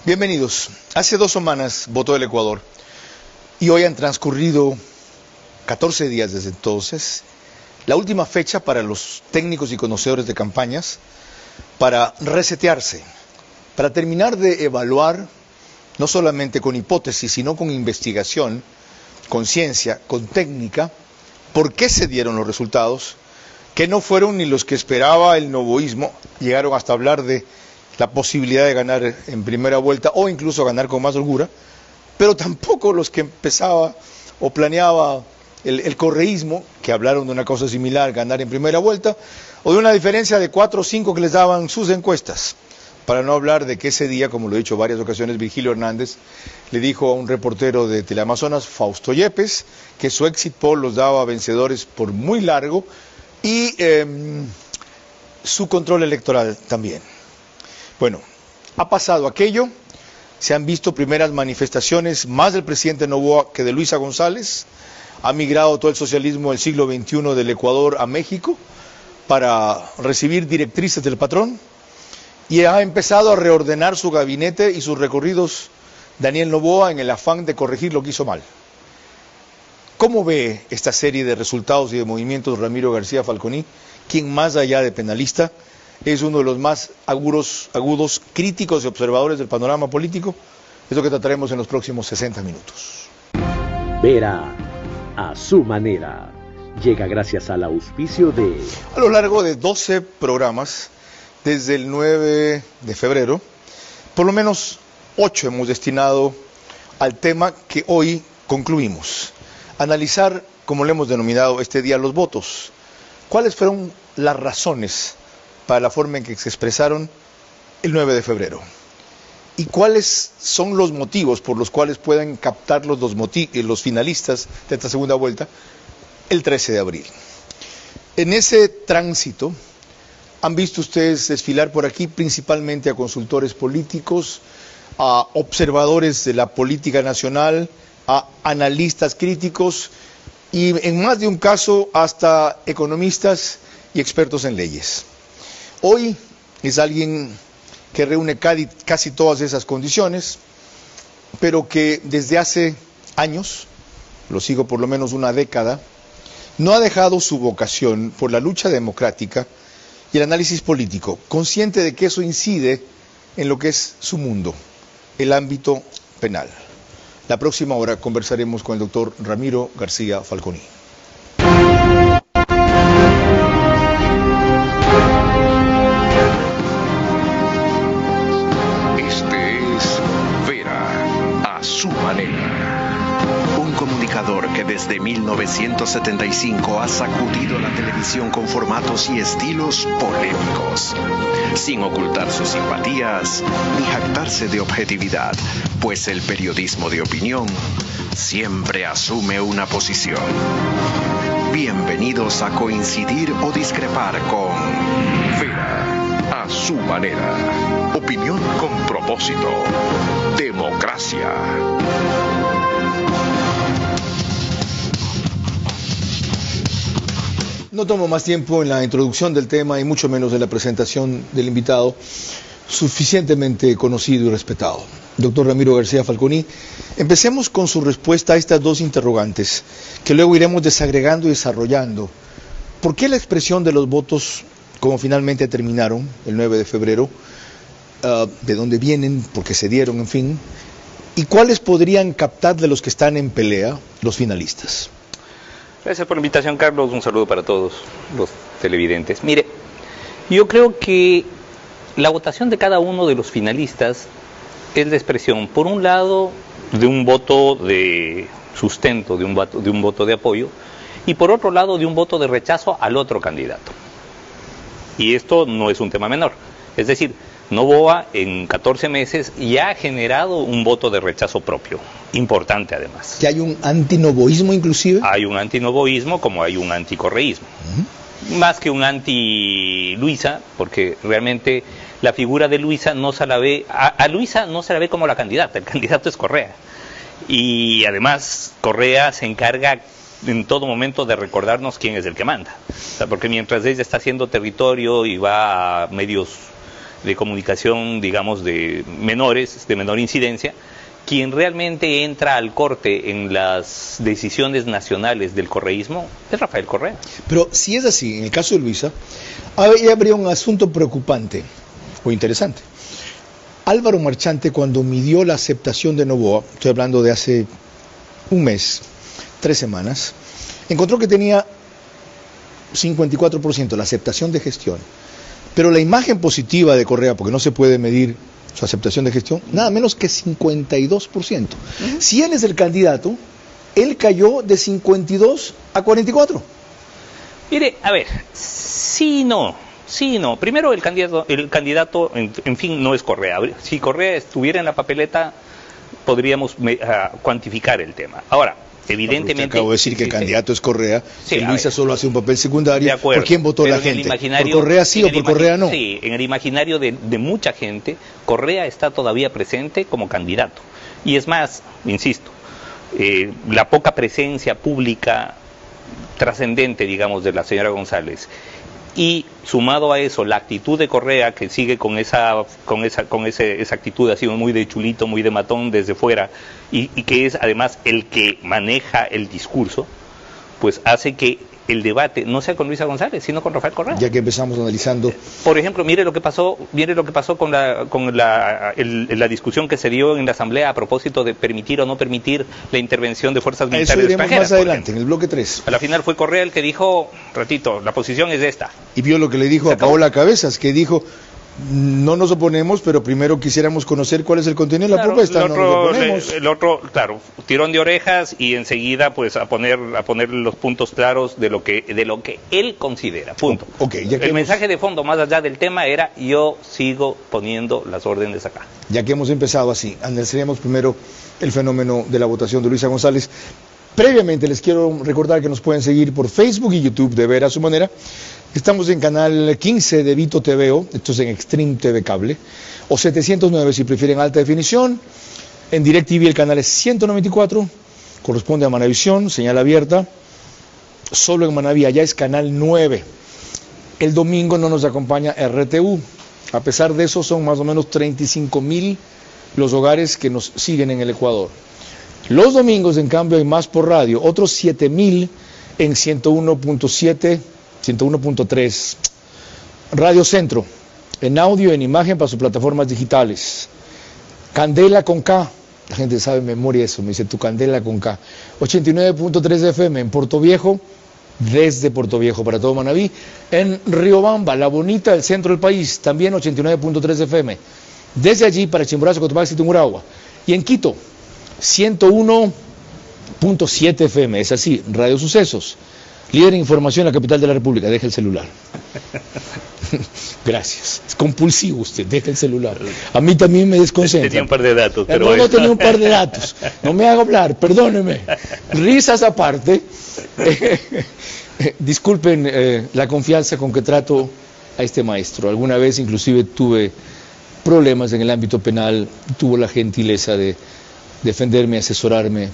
Bienvenidos. Hace 2 semanas votó el Ecuador y hoy han transcurrido 14 días desde entonces, la última fecha para los técnicos y conocedores de campañas para resetearse, para terminar de evaluar, no solamente con hipótesis, sino con investigación, con ciencia, con técnica, por qué se dieron los resultados, que no fueron ni los que esperaba el novoísmo, llegaron hasta hablar de la posibilidad de ganar en primera vuelta o incluso ganar con más holgura, pero tampoco los que empezaba o planeaba el correísmo, que hablaron de una cosa similar, ganar en primera vuelta, o de una diferencia de 4 o 5 que les daban sus encuestas, para no hablar de que ese día, como lo he dicho en varias ocasiones, Virgilio Hernández le dijo a un reportero de Teleamazonas, Fausto Yepes, que su exit poll los daba vencedores por muy largo, y su control electoral también. Bueno, ha pasado aquello, se han visto primeras manifestaciones más del presidente Noboa que de Luisa González, ha migrado todo el socialismo del siglo XXI del Ecuador a México para recibir directrices del patrón y ha empezado a reordenar su gabinete y sus recorridos Daniel Noboa en el afán de corregir lo que hizo mal. ¿Cómo ve esta serie de resultados y de movimientos Ramiro García Falconi, quien más allá de penalista es uno de los más agudos críticos y observadores del panorama político? Es lo que trataremos en los próximos 60 minutos. Vera a su manera. Llega gracias al auspicio de... A lo largo de 12 programas, desde el 9 de febrero, por lo menos 8 hemos destinado al tema que hoy concluimos. Analizar, como le hemos denominado este día, los votos. ¿Cuáles fueron las razones para la forma en que se expresaron el 9 de febrero? ¿Y cuáles son los motivos por los cuales pueden captar los finalistas de esta segunda vuelta el 13 de abril? En ese tránsito han visto ustedes desfilar por aquí principalmente a consultores políticos, a observadores de la política nacional, a analistas críticos y en más de un caso hasta economistas y expertos en leyes. Hoy es alguien que reúne casi todas esas condiciones, pero que desde hace años, lo sigo por lo menos una década, no ha dejado su vocación por la lucha democrática y el análisis político, consciente de que eso incide en lo que es su mundo, el ámbito penal. La próxima hora conversaremos con el doctor Ramiro García Falconi. Un comunicador que desde 1975 ha sacudido la televisión con formatos y estilos polémicos, sin ocultar sus simpatías ni jactarse de objetividad, pues el periodismo de opinión siempre asume una posición. Bienvenidos a coincidir o discrepar con Vera a su manera. Opinión con propósito. Democracia. No tomo más tiempo en la introducción del tema y mucho menos de la presentación del invitado, suficientemente conocido y respetado. Doctor Ramiro García Falconi, empecemos con su respuesta a estas 2 interrogantes, que luego iremos desagregando y desarrollando. ¿Por qué la expresión de los votos, como finalmente terminaron el 9 de febrero, de dónde vienen, por qué se dieron, en fin, y cuáles podrían captar de los que están en pelea los finalistas? Gracias por la invitación, Carlos. Un saludo para todos los televidentes. Mire, yo creo que la votación de cada uno de los finalistas es la expresión, por un lado, de un voto de sustento, de un voto de apoyo, y por otro lado, de un voto de rechazo al otro candidato. Y esto no es un tema menor. Es decir, Noboa en 14 meses ya ha generado un voto de rechazo propio, importante además. ¿Que hay un antinoboísmo inclusive? Hay un antinoboísmo como hay un anticorreísmo. Más que un anti-Luisa, porque realmente la figura de Luisa no se la ve, a Luisa no se la ve como la candidata, el candidato es Correa. Y además Correa se encarga en todo momento de recordarnos quién es el que manda. O sea, porque mientras ella está haciendo territorio y va a medios de comunicación, digamos, de menores, de menor incidencia, quien realmente entra al corte en las decisiones nacionales del correísmo es Rafael Correa. Pero si es así, en el caso de Luisa, ahí habría un asunto preocupante o interesante. Álvaro Marchante, cuando midió la aceptación de Noboa, estoy hablando de hace un mes, 3 semanas, encontró que tenía 54% la aceptación de gestión, pero la imagen positiva de Correa, porque no se puede medir su aceptación de gestión, nada menos que 52%. Si él es el candidato, él cayó de 52 a 44. Mire, a ver, sí y no. Primero, el candidato en fin, no es Correa. Si Correa estuviera en la papeleta, podríamos cuantificar el tema. Ahora, evidentemente... Acabo de decir que el candidato es Correa, sí, que Luisa solo hace un papel secundario. De acuerdo, ¿por quién votó la gente? ¿Por Correa sí o por Correa no? Sí, en el imaginario de mucha gente, Correa está todavía presente como candidato. Y es más, insisto, la poca presencia pública trascendente, digamos, de la señora González, y sumado a eso la actitud de Correa, que sigue con esa actitud así muy de chulito, muy de matón desde fuera, y que es además el que maneja el discurso, pues hace que el debate no sea con Luisa González, sino con Rafael Correa. Ya que empezamos analizando... Por ejemplo, mire lo que pasó con la discusión que se dio en la Asamblea a propósito de permitir o no permitir la intervención de fuerzas militares extranjeras. Más adelante, en el bloque 3. A la final fue Correa el que dijo, ratito, la posición es esta. Y vio lo que le dijo a Paola Cabezas, que dijo... No nos oponemos, pero primero quisiéramos conocer cuál es el contenido de la propuesta. El otro, claro, tirón de orejas y enseguida pues a poner los puntos claros de lo que él considera. Punto. El mensaje de fondo, más allá del tema, era: yo sigo poniendo las órdenes acá. Ya que hemos empezado así, analizaremos primero el fenómeno de la votación de Luisa González. Previamente les quiero recordar que nos pueden seguir por Facebook y YouTube de Ver a Su Manera. Estamos en canal 15 de Vito TVO, esto es en Extreme TV Cable, o 709 si prefieren alta definición. En DirecTV el canal es 194, corresponde a Manavisión, señal abierta. Solo en Manaví, allá es canal 9. El domingo no nos acompaña RTU. A pesar de eso, son más o menos 35.000 los hogares que nos siguen en el Ecuador. Los domingos, en cambio, hay más por radio, otros 7.000 en 101.7, 101.3. Radio Centro, en audio y en imagen para sus plataformas digitales. Candela con K, la gente sabe en memoria eso, me dice tu Candela con K. 89.3 FM en Puerto Viejo, desde Puerto Viejo para todo Manaví. En Riobamba, La Bonita, el centro del país, también 89.3 FM. Desde allí para Chimborazo, Cotopaxi y Tungurahua. Y en Quito, 101.7 FM, es así, Radio Sucesos. Líder en información en la capital de la República, deja el celular. Gracias. Es compulsivo usted, deja el celular. A mí también me desconcentra. Tenía un par de datos. Pero no tenía un par de datos. No me haga hablar, perdóneme. Risas aparte. Disculpen la confianza con que trato a este maestro. Alguna vez inclusive tuve problemas en el ámbito penal. Tuvo la gentileza de defenderme, asesorarme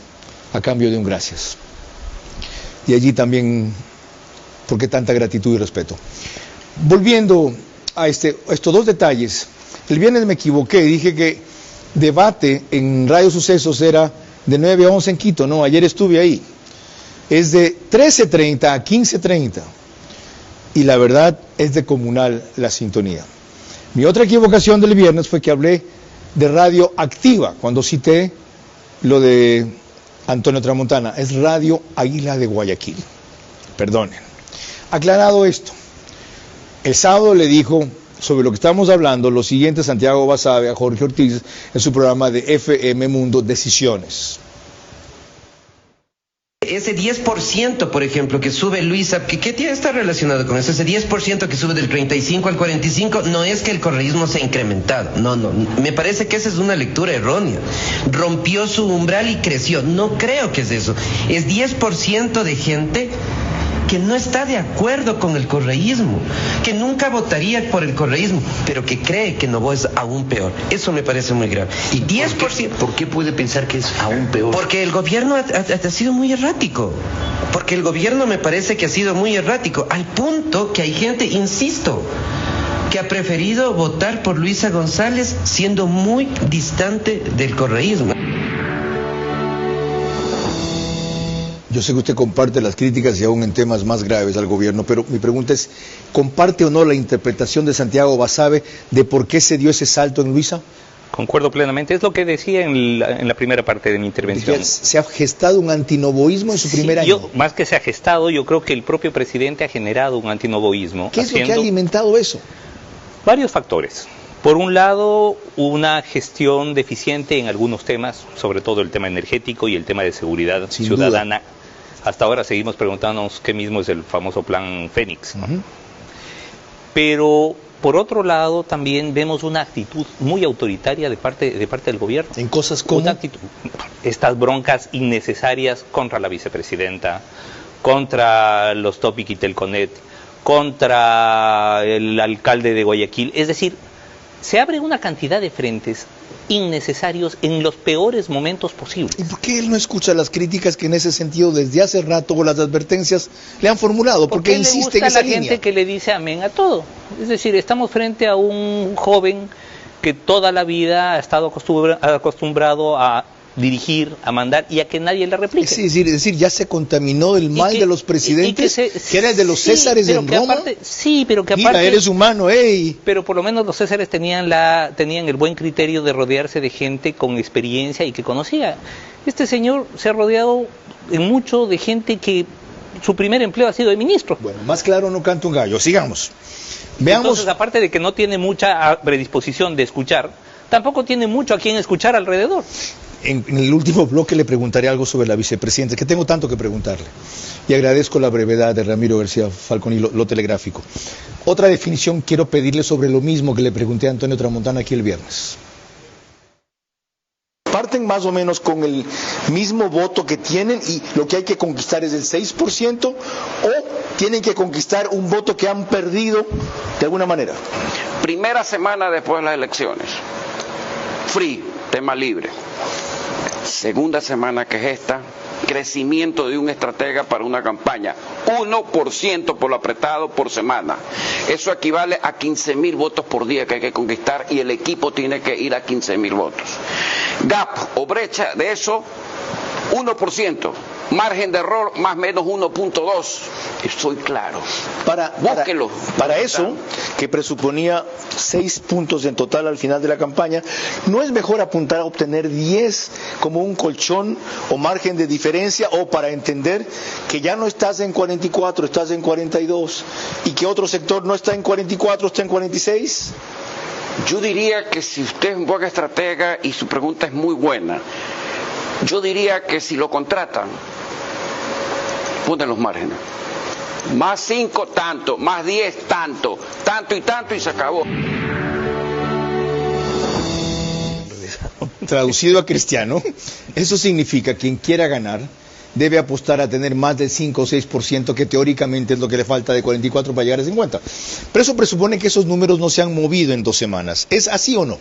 a cambio de un gracias. Y allí también, ¿por qué tanta gratitud y respeto? Volviendo a estos dos detalles, el viernes me equivoqué, dije que debate en Radio Sucesos era de 9 a 11 en Quito, no, ayer estuve ahí, es de 13:30 a 15:30, y la verdad es de comunal la sintonía. Mi otra equivocación del viernes fue que hablé de Radio Activa, cuando cité lo de Antonio Tramontana, es Radio Águila de Guayaquil. Perdonen. Aclarado esto, el sábado le dijo sobre lo que estamos hablando lo siguiente Santiago Basabe a Jorge Ortiz en su programa de FM Mundo Decisiones. Ese 10%, por ejemplo, que sube Luisa, ¿qué está relacionado con eso? Ese 10% que sube del 35 al 45, no es que el correísmo se ha incrementado. No, me parece que esa es una lectura errónea. Rompió su umbral y creció. No creo que es eso. Es 10% de gente que no está de acuerdo con el correísmo, que nunca votaría por el correísmo, pero que cree que Noboa es aún peor. Eso me parece muy grave. Y 10%... ¿Por qué puede pensar que es aún peor? Porque el gobierno ha sido muy errático. Porque el gobierno me parece que ha sido muy errático, al punto que hay gente, insisto, que ha preferido votar por Luisa González siendo muy distante del correísmo. Yo sé que usted comparte las críticas y aún en temas más graves al gobierno, pero mi pregunta es, ¿comparte o no la interpretación de Santiago Basabe de por qué se dio ese salto en Luisa? Concuerdo plenamente, es lo que decía en la primera parte de mi intervención. ¿Se ha gestado un antinovoísmo en su primer año? Más que se ha gestado, yo creo que el propio presidente ha generado un antinovoísmo. ¿Qué es lo que ha alimentado eso? Varios factores. Por un lado, una gestión deficiente en algunos temas, sobre todo el tema energético y el tema de seguridad ciudadana. Hasta ahora seguimos preguntándonos qué mismo es el famoso plan Fénix, ¿no? Pero por otro lado también vemos una actitud muy autoritaria de parte del gobierno. En cosas como estas broncas innecesarias contra la vicepresidenta, contra los Topic y Telconet, contra el alcalde de Guayaquil. Es decir, se abre una cantidad de frentes innecesarios en los peores momentos posibles. ¿Y por qué él no escucha las críticas que en ese sentido desde hace rato o las advertencias le han formulado? ¿Por qué insiste en esa línea? Le gusta a la gente que le dice amén a todo. Es decir, estamos frente a un joven que toda la vida ha estado acostumbrado a dirigir, a mandar y a que nadie le replique. Es decir, ya se contaminó del mal de los presidentes, que era el de los Césares en Roma. Pero que aparte... Mira, eres humano, ¡ey! Pero por lo menos los Césares tenían el buen criterio de rodearse de gente con experiencia y que conocía. Este señor se ha rodeado en mucho de gente que su primer empleo ha sido de ministro. Bueno, más claro no canta un gallo, sigamos. Veamos. Entonces, aparte de que no tiene mucha predisposición de escuchar, tampoco tiene mucho a quien escuchar alrededor. En el último bloque le preguntaré algo sobre la vicepresidenta, que tengo tanto que preguntarle. Y agradezco la brevedad de Ramiro García Falcón y lo telegráfico. Otra definición quiero pedirle sobre lo mismo que le pregunté a Antonio Tramontana aquí el viernes. ¿Parten más o menos con el mismo voto que tienen y lo que hay que conquistar es el 6%? ¿O tienen que conquistar un voto que han perdido de alguna manera? Primera semana después de las elecciones. Free, tema libre. Segunda semana que es esta, crecimiento de un estratega para una campaña, 1% por lo apretado por semana. Eso equivale a 15.000 votos por día que hay que conquistar y el equipo tiene que ir a 15.000 votos. Gap o brecha de eso, 1%. Margen de error más o menos 1.2. Estoy claro. Búsquelo. Para eso, que presuponía 6 puntos en total al final de la campaña, ¿no es mejor apuntar a obtener 10 como un colchón o margen de diferencia, o para entender que ya no estás en 44, estás en 42 y que otro sector no está en 44, está en 46? Yo diría que si usted es un buen estratega y su pregunta es muy buena, yo diría que si lo contratan, ponen los márgenes. Más 5 tanto, más 10 tanto, tanto y se acabó. Traducido a cristiano, eso significa que quien quiera ganar debe apostar a tener más del 5 o 6%, que teóricamente es lo que le falta de 44 para llegar a 50. Pero eso presupone que esos números no se han movido en 2 semanas. ¿Es así o no?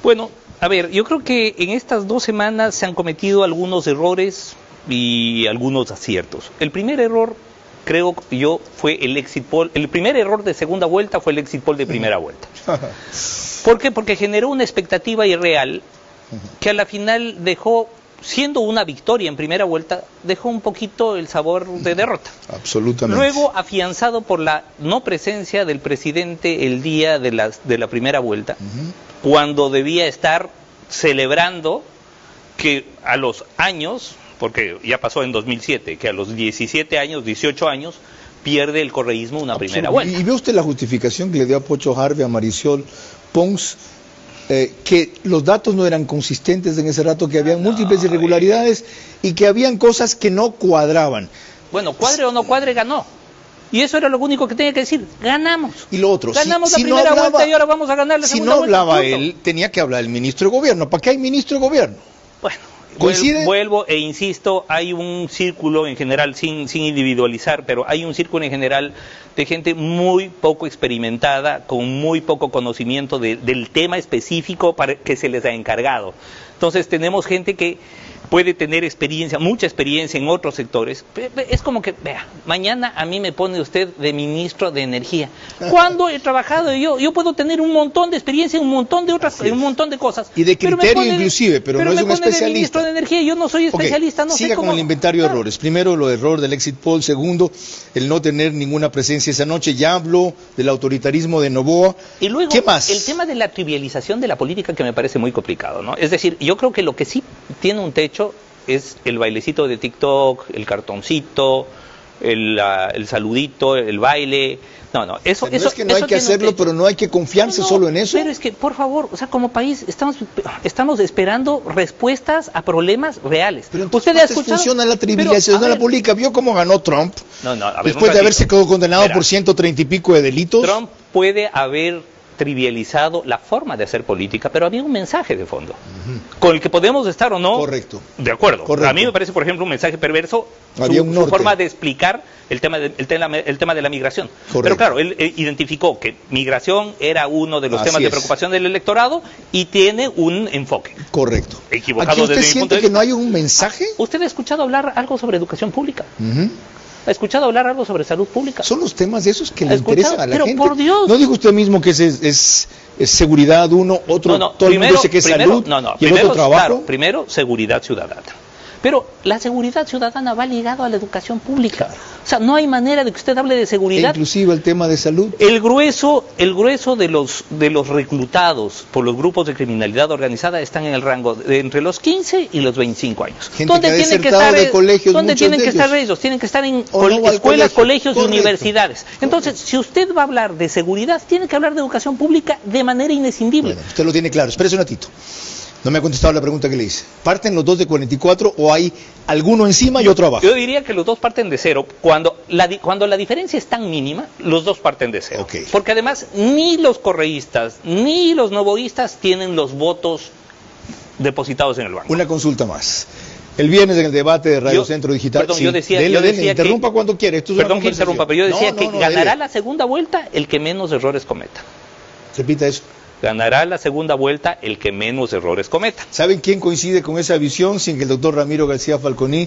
Bueno, a ver, yo creo que en estas 2 semanas se han cometido algunos errores y algunos aciertos. El primer error, creo yo, fue el exit poll. El primer error de segunda vuelta fue el exit poll de primera vuelta. ¿Por qué? Porque generó una expectativa irreal que a la final dejó, siendo una victoria en primera vuelta, dejó un poquito el sabor de derrota. Absolutamente. Luego, afianzado por la no presencia del presidente el día de la primera vuelta, cuando debía estar celebrando que a los años, porque ya pasó en 2007, que a los 17 años, 18 años, pierde el correísmo una primera vuelta. ¿Y ve usted la justificación que le dio a Pocho Harvey, a Marisol Pons, que los datos no eran consistentes en ese rato, que habían múltiples irregularidades y que habían cosas que no cuadraban? Bueno, cuadre o no cuadre, ganó. Y eso era lo único que tenía que decir, ganamos. Y lo otro, ganamos la primera vuelta y ahora vamos a ganar la segunda vuelta. Si no hablaba él, tenía que hablar el ministro de Gobierno. ¿Para qué hay ministro de Gobierno? Bueno, ¿coincide? Vuelvo e insisto, hay un círculo en general, sin individualizar, pero hay un círculo en general de gente muy poco experimentada, con muy poco conocimiento del tema específico para que se les ha encargado. Entonces tenemos gente que puede tener experiencia, mucha experiencia en otros sectores. Es como que, vea, mañana a mí me pone usted de ministro de Energía. ¿Cuándo he trabajado yo? Yo puedo tener un montón de experiencia en un montón de otras, en un montón de cosas. Y de criterio inclusive, pero no es un especialista. De ministro de Energía, yo no soy especialista, no sé siga cómo. con el inventario de errores. Primero, el error del exit poll. Segundo, el no tener ninguna presencia esa noche. Ya habló del autoritarismo de Noboa. Y luego, ¿qué más? El tema de la trivialización de la política, que me parece muy complicado, ¿no? Es decir, yo creo que lo que sí tiene un techo es el bailecito de TikTok, el cartoncito, el saludito, el baile. No, eso es que no hay que hacerlo, pero no hay que confiarse solo en eso. Pero es que, por favor, o sea, como país estamos esperando respuestas a problemas reales. Pero entonces funciona la trivialización de la política. ¿Vio cómo ganó Trump? Después de haberse quedado condenado por 130 y pico de delitos. Trump puede haber trivializado la forma de hacer política, pero había un mensaje de fondo, con el que podemos estar o no de acuerdo. A mí me parece, por ejemplo, un mensaje perverso su forma de explicar el tema de la migración. Correcto. Pero claro, él identificó que migración era uno de los temas de preocupación del electorado y tiene un enfoque. Correcto. Equivocado. ¿Aquí usted siente que no hay un mensaje? ¿Usted ha escuchado hablar algo sobre educación pública? ¿Ha escuchado hablar algo sobre salud pública? Son los temas de esos que le interesan a la gente. Pero por Dios. ¿No dijo usted mismo que es seguridad uno, otro, todo el mundo dice que es salud y el otro trabajo? Claro, primero, seguridad ciudadana. Pero la seguridad ciudadana va ligado a la educación pública. O sea, no hay manera de que usted hable de seguridad. Inclusive el tema de salud. El grueso de los reclutados por los grupos de criminalidad organizada están en el rango de entre los 15 y los 25 años. ¿Dónde tienen que estar de colegios? ¿Dónde tienen que estar ellos? Tienen que estar en escuelas, colegios y universidades. Entonces, si usted va a hablar de seguridad, tiene que hablar de educación pública de manera inescindible. Bueno, usted lo tiene claro. Espérese un ratito. No me ha contestado la pregunta que le hice. ¿Parten los dos de 44 o hay alguno encima y otro abajo? Yo diría que los dos parten de cero. Cuando la diferencia es tan mínima, los dos parten de cero. Okay. Porque además ni los correístas ni los novoístas tienen los votos depositados en el banco. Una consulta más. El viernes en el debate de Radio Centro Digital... Perdón, yo decía interrumpa que, cuando quiera. Perdón que interrumpa, pero yo decía que ganará la segunda vuelta el que menos errores cometa. Repita eso. Ganará la segunda vuelta el que menos errores cometa. ¿Saben quién coincide con esa visión sin que el doctor Ramiro García Falconi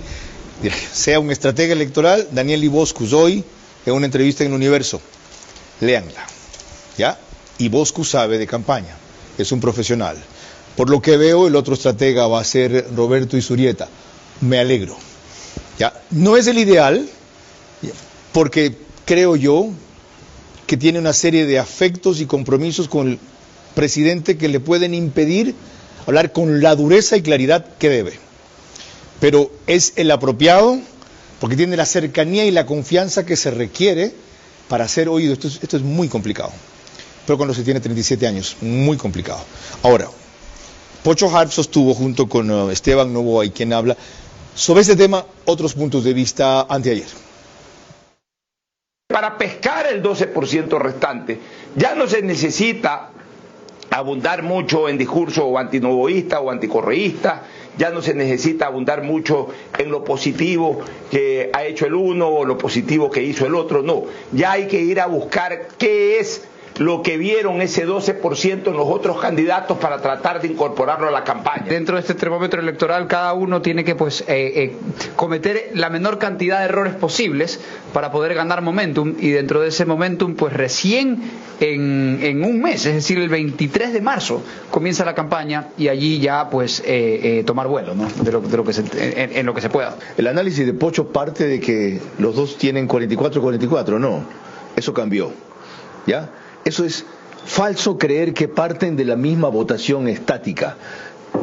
sea un estratega electoral? Daniel Iboscus, hoy en una entrevista en Universo. Léanla. ¿Ya? Iboscus sabe de campaña, es un profesional. Por lo que veo, el otro estratega va a ser Roberto Izurieta. Me alegro. ¿Ya? No es el ideal, porque creo yo que tiene una serie de afectos y compromisos con el presidente que le pueden impedir hablar con la dureza y claridad que debe. Pero es el apropiado porque tiene la cercanía y la confianza que se requiere para ser oído. Esto es muy complicado. Pero cuando se tiene 37 años, muy complicado. Ahora, Pocho Harp sostuvo junto con Esteban Noboa y quien habla sobre este tema otros puntos de vista anteayer. Para pescar el 12% restante, ya no se necesita abundar mucho en discurso antinovoísta o anticorreísta, ya no se necesita abundar mucho en lo positivo que ha hecho el uno o lo positivo que hizo el otro, no, ya hay que ir a buscar qué es lo que vieron ese 12% en los otros candidatos para tratar de incorporarlo a la campaña. Dentro de este termómetro electoral cada uno tiene que cometer la menor cantidad de errores posibles para poder ganar momentum, y dentro de ese momentum pues recién en un mes, es decir, el 23 de marzo comienza la campaña y allí ya pues tomar vuelo, ¿no? en lo que se pueda. El análisis de Pocho parte de que los dos tienen 44-44, no, eso cambió, ¿ya? Eso es falso creer que parten de la misma votación estática.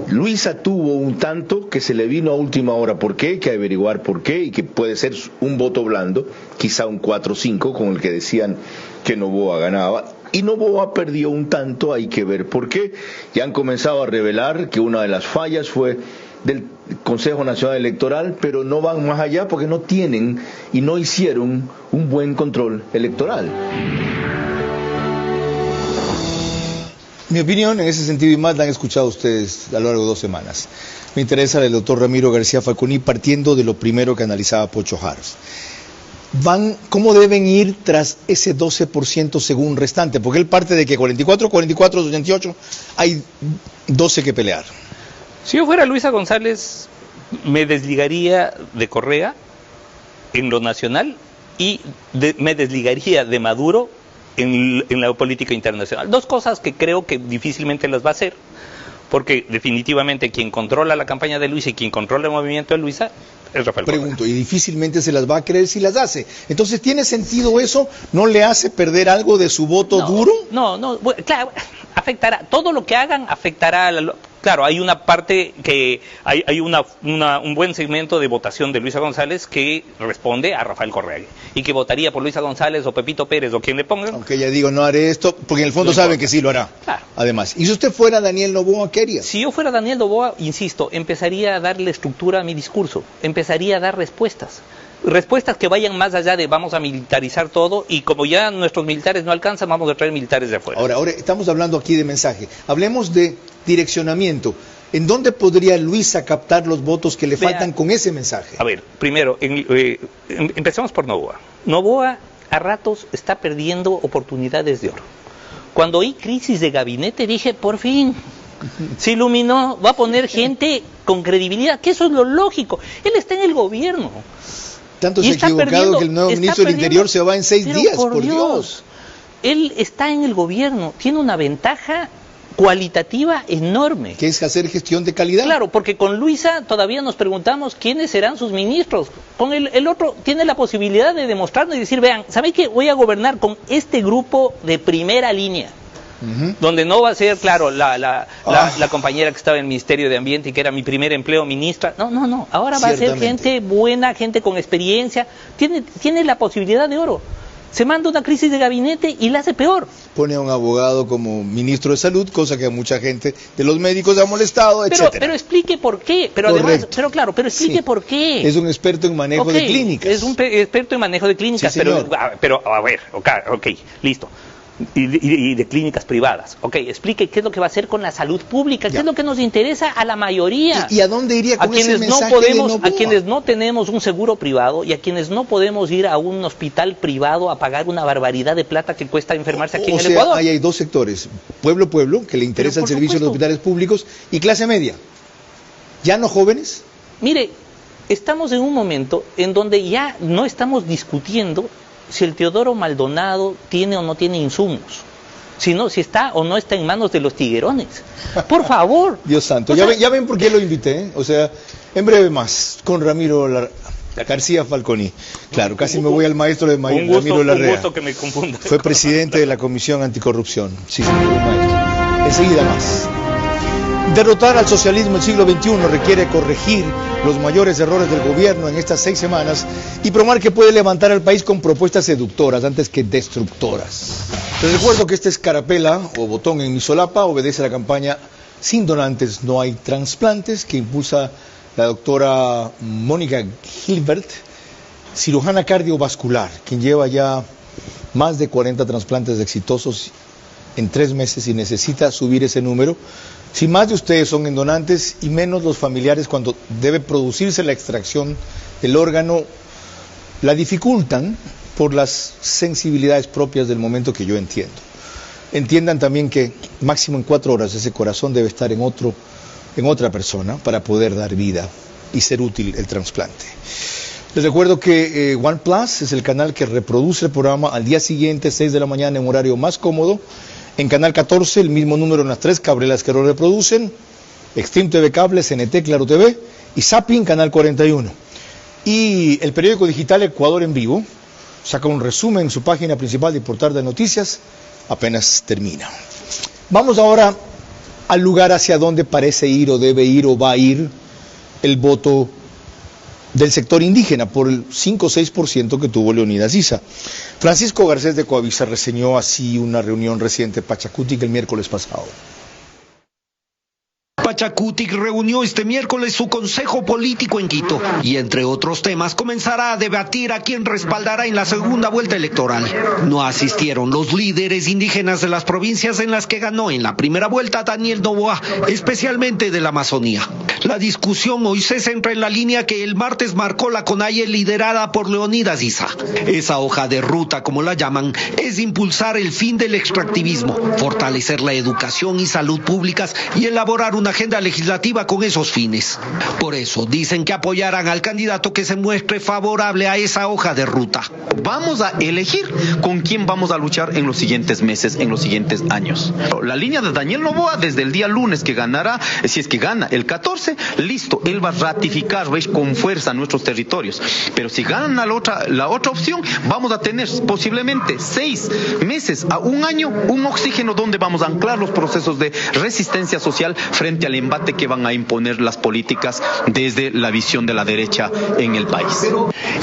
Luisa tuvo un tanto que se le vino a última hora. ¿Por qué? Hay que averiguar por qué, y que puede ser un voto blando, quizá un 4-5 con el que decían que Noboa ganaba. Y Noboa perdió un tanto, hay que ver por qué. Ya han comenzado a revelar que una de las fallas fue del Consejo Nacional Electoral, pero no van más allá porque no tienen y no hicieron un buen control electoral. Mi opinión en ese sentido, y más la han escuchado ustedes a lo largo de 2 semanas. Me interesa el doctor Ramiro García Falconi, partiendo de lo primero que analizaba Pocho Harp. ¿Cómo deben ir tras ese 12% según restante? Porque él parte de que 44, 88, hay 12 que pelear. Si yo fuera Luisa González, me desligaría de Correa en lo nacional y me desligaría de Maduro en la política internacional. Dos cosas que creo que difícilmente las va a hacer, porque definitivamente quien controla la campaña de Luisa y quien controla el movimiento de Luisa es Rafael Correa. Pregunto, y difícilmente se las va a creer si las hace. Entonces, ¿tiene sentido eso? ¿No le hace perder algo de su voto duro? No, claro, afectará, todo lo que hagan afectará a claro, hay una parte que hay un buen segmento de votación de Luisa González que responde a Rafael Correa y que votaría por Luisa González o Pepito Pérez o quien le pongan. Aunque ella digo, no haré esto, porque en el fondo saben que sí lo hará. Claro. Además, ¿y si usted fuera Daniel Noboa, qué haría? Si yo fuera Daniel Noboa, insisto, empezaría a darle estructura a mi discurso, empezaría a dar respuestas que vayan más allá de vamos a militarizar todo y como ya nuestros militares no alcanzan, vamos a traer militares de afuera. Ahora estamos hablando aquí de mensaje. Hablemos de direccionamiento. ¿En dónde podría Luisa captar los votos que le faltan con ese mensaje? A ver, primero, empecemos por Noboa. Noboa a ratos está perdiendo oportunidades de oro. Cuando hay crisis de gabinete dije, por fin, se iluminó, va a poner gente con credibilidad, que eso es lo lógico. Él está en el gobierno. Tanto se ha equivocado que el nuevo ministro del Interior se va en 6 días, por Dios. Él está en el gobierno, tiene una ventaja cualitativa enorme. ¿Qué es hacer gestión de calidad? Claro, porque con Luisa todavía nos preguntamos quiénes serán sus ministros. Con el otro tiene la posibilidad de demostrarnos y decir, vean, ¿saben qué? Voy a gobernar con este grupo de primera línea. Donde no va a ser, claro, la compañera que estaba en el Ministerio de Ambiente y que era mi primer empleo, ministra. No. Ahora va a ser gente buena, gente con experiencia. Tiene la posibilidad de oro. Se manda una crisis de gabinete y la hace peor. Pone a un abogado como ministro de salud, cosa que a mucha gente de los médicos ha molestado, etcétera. Pero explique por qué. Pero además, pero explique por qué. Es un experto en manejo de clínicas. Es un experto en manejo de clínicas, sí, pero a ver, ok, listo. Y de clínicas privadas. Ok, explique qué es lo que va a hacer con la salud pública, qué es lo que nos interesa a la mayoría. ¿Y a dónde iría con ese mensaje a quienes no tenemos un seguro privado y a quienes no podemos ir a un hospital privado a pagar una barbaridad de plata que cuesta enfermarse aquí en el Ecuador? Ahí hay dos sectores, pueblo, que le interesa el servicio de los hospitales públicos, y clase media. ¿Ya no jóvenes? Mire, estamos en un momento en donde ya no estamos discutiendo si el Teodoro Maldonado tiene o no tiene insumos, sino si está o no está en manos de los tiguerones. Por favor. Dios santo, ya ven por qué lo invité, o sea, en breve más, con Ramiro García Falconi. Claro, casi me voy al maestro de Ramiro Larrea. Un gusto que me confunda. Fue presidente de la Comisión Anticorrupción. Sí, señor maestro. Enseguida más. Derrotar al socialismo del siglo XXI requiere corregir los mayores errores del gobierno en estas 6 semanas y probar que puede levantar al país con propuestas seductoras antes que destructoras. Les recuerdo que esta escarapela o botón en mi solapa obedece a la campaña Sin donantes no hay trasplantes que impulsa la doctora Mónica Gilbert, cirujana cardiovascular, quien lleva ya más de 40 trasplantes exitosos en 3 meses y necesita subir ese número. Si más de ustedes son en donantes y menos los familiares cuando debe producirse la extracción del órgano, la dificultan por las sensibilidades propias del momento que yo entiendo. Entiendan también que máximo en 4 horas ese corazón debe estar en otra persona para poder dar vida y ser útil el trasplante. Les recuerdo que OnePlus es el canal que reproduce el programa al día siguiente, 6 de la mañana, en horario más cómodo. En Canal 14, el mismo número en las 3 cableras que lo reproducen. Extreme TV Cable, CNT, Claro TV y Zapping, Canal 41. Y el periódico digital Ecuador en Vivo saca un resumen en su página principal de portal de noticias, apenas termina. Vamos ahora al lugar hacia donde parece ir o debe ir o va a ir el voto del sector indígena por el 5 o 6% que tuvo Leonidas Issa. Francisco Garcés de Coavisa reseñó así una reunión reciente en Pachacutic el miércoles pasado. Pachacutic reunió este miércoles su consejo político en Quito y entre otros temas comenzará a debatir a quién respaldará en la segunda vuelta electoral. No asistieron los líderes indígenas de las provincias en las que ganó en la primera vuelta Daniel Noboa, especialmente de la Amazonía. La discusión hoy se centra en la línea que el martes marcó la CONAIE liderada por Leonidas Issa. Esa hoja de ruta, como la llaman, es impulsar el fin del extractivismo, fortalecer la educación y salud públicas y elaborar una agenda legislativa con esos fines. Por eso dicen que apoyarán al candidato que se muestre favorable a esa hoja de ruta. Vamos a elegir con quién vamos a luchar en los siguientes meses, en los siguientes años. La línea de Daniel Noboa, desde el día lunes que ganará, si es que gana el 14, listo, él va a ratificar, ¿veis?, con fuerza nuestros territorios. Pero si gana la otra opción, vamos a tener posiblemente 6 meses a un año, un oxígeno donde vamos a anclar los procesos de resistencia social frente al embate que van a imponer las políticas desde la visión de la derecha en el país.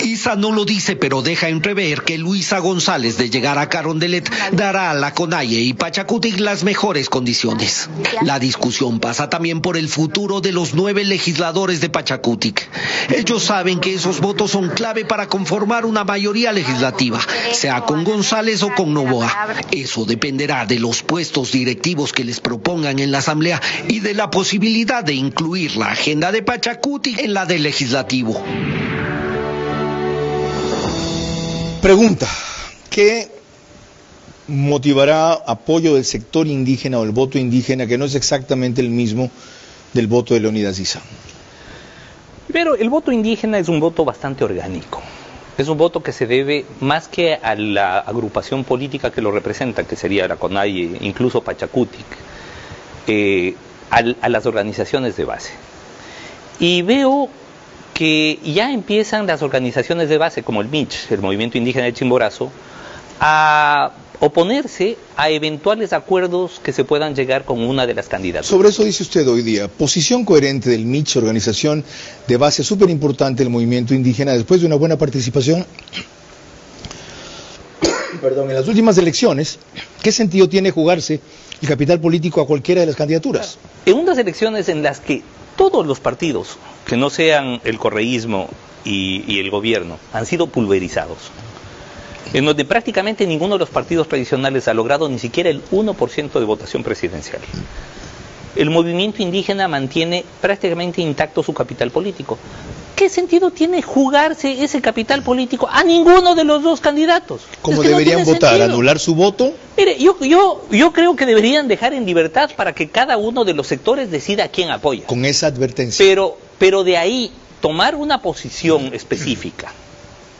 Issa no lo dice, pero deja entrever que Luisa González, de llegar a Carondelet, dará a la CONAIE y Pachacutic las mejores condiciones. La discusión pasa también por el futuro de los 9 legisladores de Pachacutic. Ellos saben que esos votos son clave para conformar una mayoría legislativa, sea con González o con Noboa. Eso dependerá de los puestos directivos que les propongan en la Asamblea y de la posibilidad de incluir la agenda de Pachacutic en la del legislativo. Pregunta, ¿qué motivará apoyo del sector indígena o el voto indígena, que no es exactamente el mismo del voto de Leonidas Issa? Pero el voto indígena es un voto bastante orgánico. Es un voto que se debe más que a la agrupación política que lo representa, que sería la CONAIE, incluso Pachacutic, a las organizaciones de base. Y veo que ya empiezan las organizaciones de base, como el MICH, el Movimiento Indígena de Chimborazo, a oponerse a eventuales acuerdos que se puedan llegar con una de las candidaturas. Sobre eso dice usted hoy día, posición coherente del MICH, organización de base súper importante del movimiento indígena, después de una buena participación en las últimas elecciones. ¿Qué sentido tiene jugarse el capital político a cualquiera de las candidaturas? En unas elecciones en las que todos los partidos, que no sean el correísmo y el gobierno, han sido pulverizados, en donde prácticamente ninguno de los partidos tradicionales ha logrado ni siquiera el 1% de votación presidencial. El movimiento indígena mantiene prácticamente intacto su capital político. ¿Qué sentido tiene jugarse ese capital político a ninguno de los dos candidatos? ¿Cómo deberían votar? Sentido. ¿Anular su voto? Mire, yo creo que deberían dejar en libertad para que cada uno de los sectores decida a quién apoya. Con esa advertencia. Pero de ahí tomar una posición específica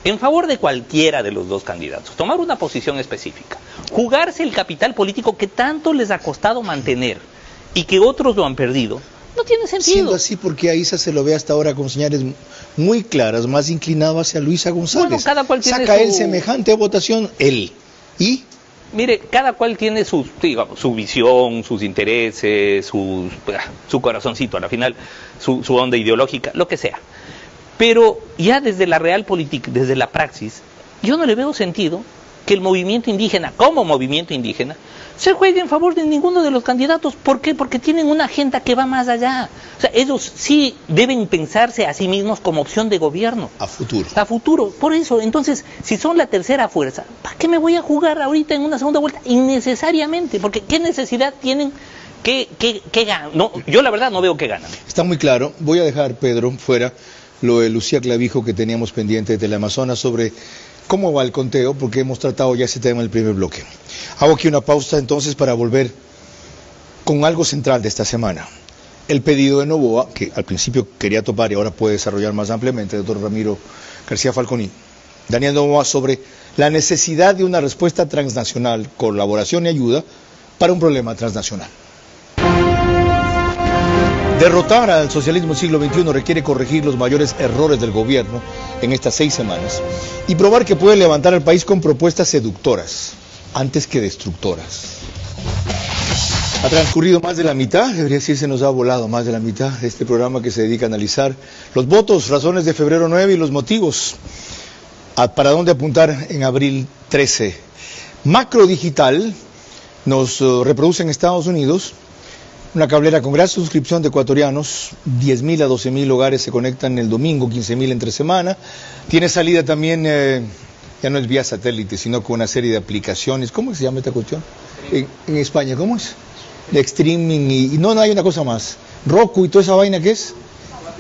en favor de cualquiera de los dos candidatos, tomar una posición específica, jugarse el capital político que tanto les ha costado mantener y que otros lo han perdido, no tiene sentido. Siendo así, porque a Issa se lo ve hasta ahora con señales muy claras, más inclinado hacia Luisa González. Bueno, cada cual tiene Saca él semejante votación, él. ¿Y? Mire, cada cual tiene su visión, sus intereses, su corazoncito, a la final, su onda ideológica, lo que sea. Pero ya desde la realpolitik, desde la praxis, yo no le veo sentido que el movimiento indígena, como movimiento indígena, se juegue en favor de ninguno de los candidatos. ¿Por qué? Porque tienen una agenda que va más allá. O sea, ellos sí deben pensarse a sí mismos como opción de gobierno. A futuro. A futuro. Por eso, entonces, si son la tercera fuerza, ¿para qué me voy a jugar ahorita en una segunda vuelta? Innecesariamente, porque ¿qué necesidad tienen? ¿Qué ganan? No, yo la verdad no veo qué ganan. Está muy claro. Voy a dejar, Pedro, fuera lo de Lucía Clavijo que teníamos pendiente de Teleamazonas sobre cómo va el conteo, porque hemos tratado ya ese tema en el primer bloque. Hago aquí una pausa entonces para volver con algo central de esta semana. El pedido de Noboa, que al principio quería topar y ahora puede desarrollar más ampliamente, doctor Ramiro García Falconi. Daniel Noboa, sobre la necesidad de una respuesta transnacional, colaboración y ayuda para un problema transnacional. Derrotar al socialismo del siglo XXI requiere corregir los mayores errores del gobierno en estas 6 semanas y probar que puede levantar al país con propuestas seductoras, antes que destructoras. Ha transcurrido más de la mitad, debería decirse, nos ha volado más de la mitad de este programa que se dedica a analizar los votos, razones de febrero 9 y los motivos para dónde apuntar en abril 13. Macro Digital nos reproduce en Estados Unidos una cablera con gran suscripción de ecuatorianos, 10.000 a 12.000 hogares se conectan el domingo, 15.000 entre semana. Tiene salida también, ya no es vía satélite, sino con una serie de aplicaciones. ¿Cómo se llama esta cuestión? En España, ¿cómo es? De streaming y no hay una cosa más. Roku y toda esa vaina, ¿qué es?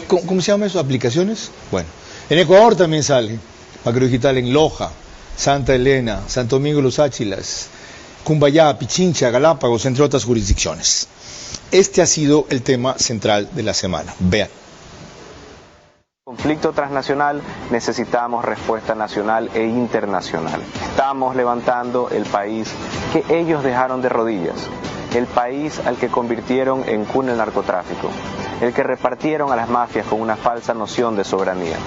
¿Cómo se llama eso? ¿Aplicaciones? Bueno, en Ecuador también sale macrodigital en Loja, Santa Elena, Santo Domingo Los Áchilas, Cumbayá, Pichincha, Galápagos, entre otras jurisdicciones. Este ha sido el tema central de la semana. Vean. Conflicto transnacional, necesitamos respuesta nacional e internacional. Estamos levantando el país que ellos dejaron de rodillas, el país al que convirtieron en cuna del narcotráfico, el que repartieron a las mafias con una falsa noción de soberanía.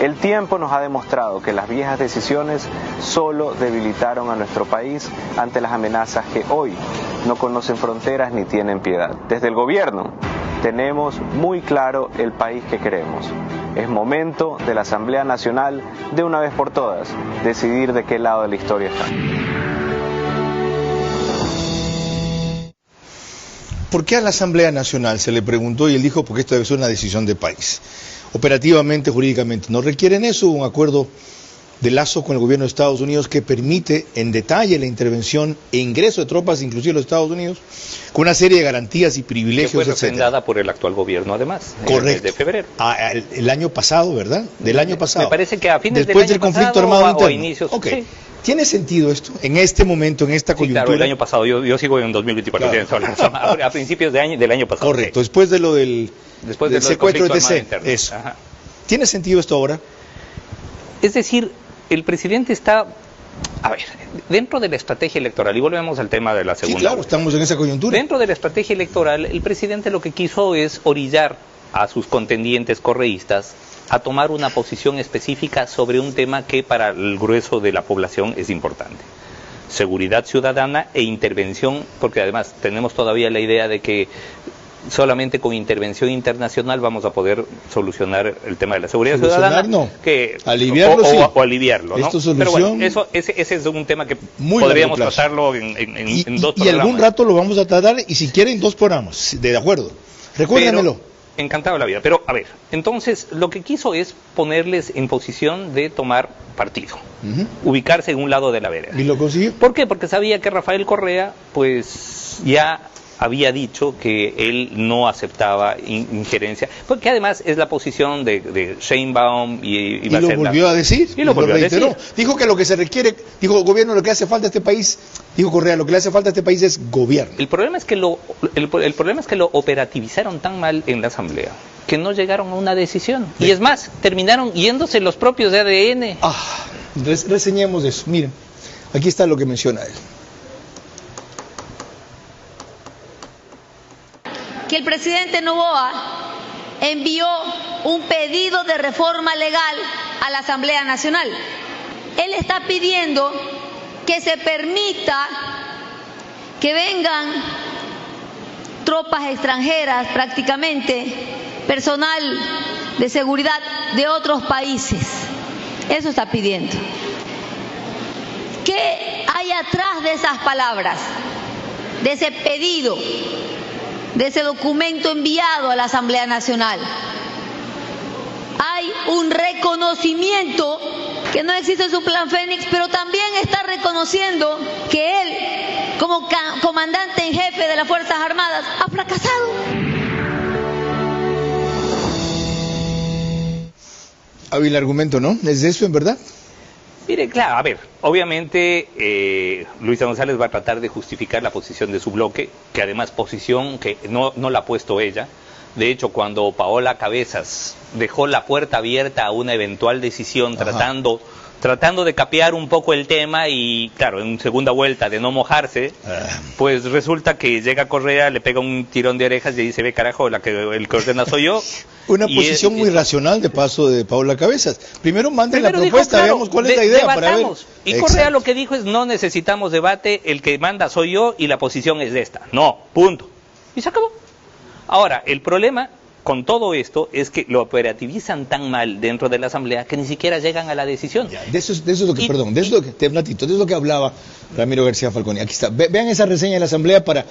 El tiempo nos ha demostrado que las viejas decisiones solo debilitaron a nuestro país ante las amenazas que hoy no conocen fronteras ni tienen piedad. Desde el gobierno tenemos muy claro el país que queremos. Es momento de la Asamblea Nacional, de una vez por todas, decidir de qué lado de la historia está. ¿Por qué a la Asamblea Nacional? Se le preguntó y él dijo, porque esto debe ser una decisión de país. Operativamente, jurídicamente, no requieren eso, un acuerdo de lazo con el gobierno de Estados Unidos que permite en detalle la intervención e ingreso de tropas, inclusive de los Estados Unidos, con una serie de garantías y privilegios, que fue refrendada por el actual gobierno, además, correcto, en el mes de febrero. El año pasado, ¿verdad? Del año pasado. Me parece que a fines después del conflicto pasado, armado interno. o a inicios. Okay. Sí. ¿Tiene sentido esto en este momento, en esta coyuntura? Claro, el año pasado, yo sigo en 2024, claro. A principios del año pasado. Correcto, después de lo del secuestro de TC, eso. Ajá. ¿Tiene sentido esto ahora? Es decir, el presidente está, a ver, dentro de la estrategia electoral, y volvemos al tema de la segunda. Sí, claro, estamos en esa coyuntura. Dentro de la estrategia electoral, el presidente lo que quiso es orillar a sus contendientes correístas a tomar una posición específica sobre un tema que para el grueso de la población es importante. Seguridad ciudadana e intervención, porque además tenemos todavía la idea de que solamente con intervención internacional vamos a poder solucionar el tema de la seguridad ciudadana. No. Que, aliviarlo, sí. O aliviarlo, ¿no? Pero bueno, ese es un tema que podríamos tratarlo en dos programas. Y algún rato lo vamos a tratar, y si quieren, 2 programas, de acuerdo. Recuérdamelo. Encantado de la vida. Pero, a ver, entonces, lo que quiso es ponerles en posición de tomar partido. Ubicarse en un lado de la vereda. ¿Y lo consiguió? ¿Por qué? Porque sabía que Rafael Correa, pues, ya había dicho que él no aceptaba injerencia, porque además es la posición de Sheinbaum y lo volvió a decir. Y lo volvió a decir. Dijo que lo que se requiere, dijo gobierno, lo que le hace falta a este país, dijo Correa, lo que le hace falta a este país es gobierno. El problema es que el problema es que lo operativizaron tan mal en la Asamblea que no llegaron a una decisión. Sí. Y es más, terminaron yéndose los propios de ADN. Reseñemos eso. Miren, aquí está lo que menciona él. Que el presidente Noboa envió un pedido de reforma legal a la Asamblea Nacional. Él está pidiendo que se permita que vengan tropas extranjeras, prácticamente personal de seguridad de otros países. Eso está pidiendo. ¿Qué hay atrás de esas palabras, de ese pedido, de ese documento enviado a la Asamblea Nacional? Hay un reconocimiento que no existe su plan Fénix, pero también está reconociendo que él, como comandante en jefe de las Fuerzas Armadas, ha fracasado. Hábil argumento, ¿no? ¿Es eso en verdad? Mire, claro, a ver, obviamente Luisa González va a tratar de justificar la posición de su bloque, que además posición que no la ha puesto ella. De hecho, cuando Paola Cabezas dejó la puerta abierta a una eventual decisión, tratando de capear un poco el tema y, claro, en segunda vuelta de no mojarse, pues resulta que llega Correa, le pega un tirón de orejas y dice, ve carajo, el que ordena soy yo. Una posición muy racional de paso de Paola Cabezas. Primero manden la propuesta, claro, veamos cuál es la idea debatamos. Para ver. Y Correa lo que dijo es, no necesitamos debate, el que manda soy yo y la posición es esta. No, punto. Y se acabó. Ahora, el problema con todo esto es que lo operativizan tan mal dentro de la Asamblea que ni siquiera llegan a la decisión. Ya, de eso es lo que hablaba Ramiro García Falconi. Aquí está. Vean esa reseña de la Asamblea para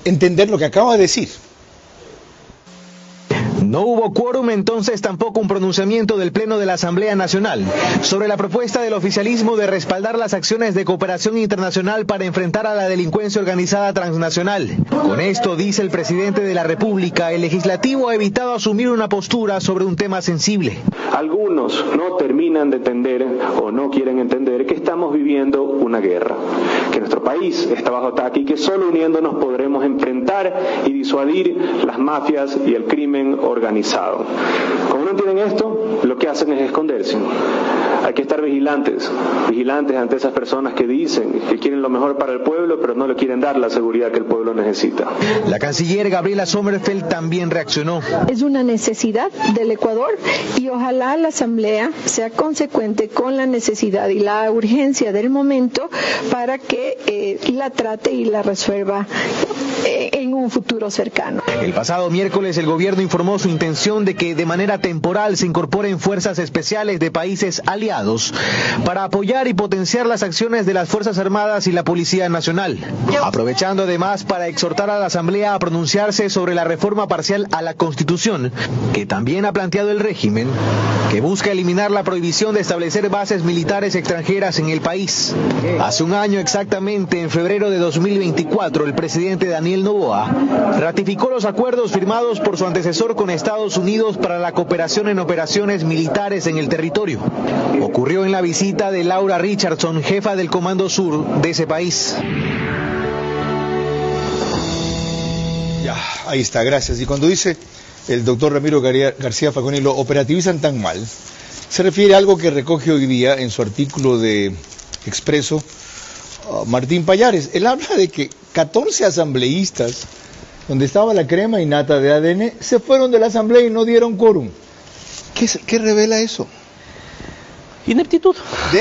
entender lo que acaba de decir. No hubo quórum, entonces tampoco un pronunciamiento del Pleno de la Asamblea Nacional sobre la propuesta del oficialismo de respaldar las acciones de cooperación internacional para enfrentar a la delincuencia organizada transnacional. Con esto, dice el presidente de la República, el legislativo ha evitado asumir una postura sobre un tema sensible. Algunos no terminan de entender o no quieren entender que estamos viviendo una guerra, que nuestro país está bajo ataque y que solo uniéndonos podremos enfrentar y disuadir las mafias y el crimen organizado. Como no entienden esto, lo que hacen es esconderse. Hay que estar vigilantes ante esas personas que dicen que quieren lo mejor para el pueblo, pero no le quieren dar la seguridad que el pueblo necesita. La canciller Gabriela Sommerfeld también reaccionó. Es una necesidad del Ecuador y ojalá la Asamblea sea consecuente con la necesidad y la urgencia del momento para que la trate y la resuelva en un futuro cercano. El pasado miércoles el gobierno informó su intención de que de manera temporal se incorporen fuerzas especiales de países aliados para apoyar y potenciar las acciones de las Fuerzas Armadas y la Policía Nacional, aprovechando además para exhortar a la Asamblea a pronunciarse sobre la reforma parcial a la Constitución, que también ha planteado el régimen, que busca eliminar la prohibición de establecer bases militares extranjeras en el país. Hace un año exactamente, en febrero de 2024, el presidente Daniel Noboa ratificó los acuerdos firmados por su antecesor con Estados Unidos para la cooperación en operaciones militares en el territorio. Ocurrió en la visita de Laura Richardson, jefa del Comando Sur de ese país. Ya, ahí está, gracias. Y cuando dice el doctor Ramiro García Falconi, lo operativizan tan mal, se refiere a algo que recoge hoy día en su artículo de Expreso Martín Pallares. Él habla de que 14 asambleístas, donde estaba la crema y nata de ADN, se fueron de la asamblea y no dieron quórum. ¿Qué revela eso? Ineptitud.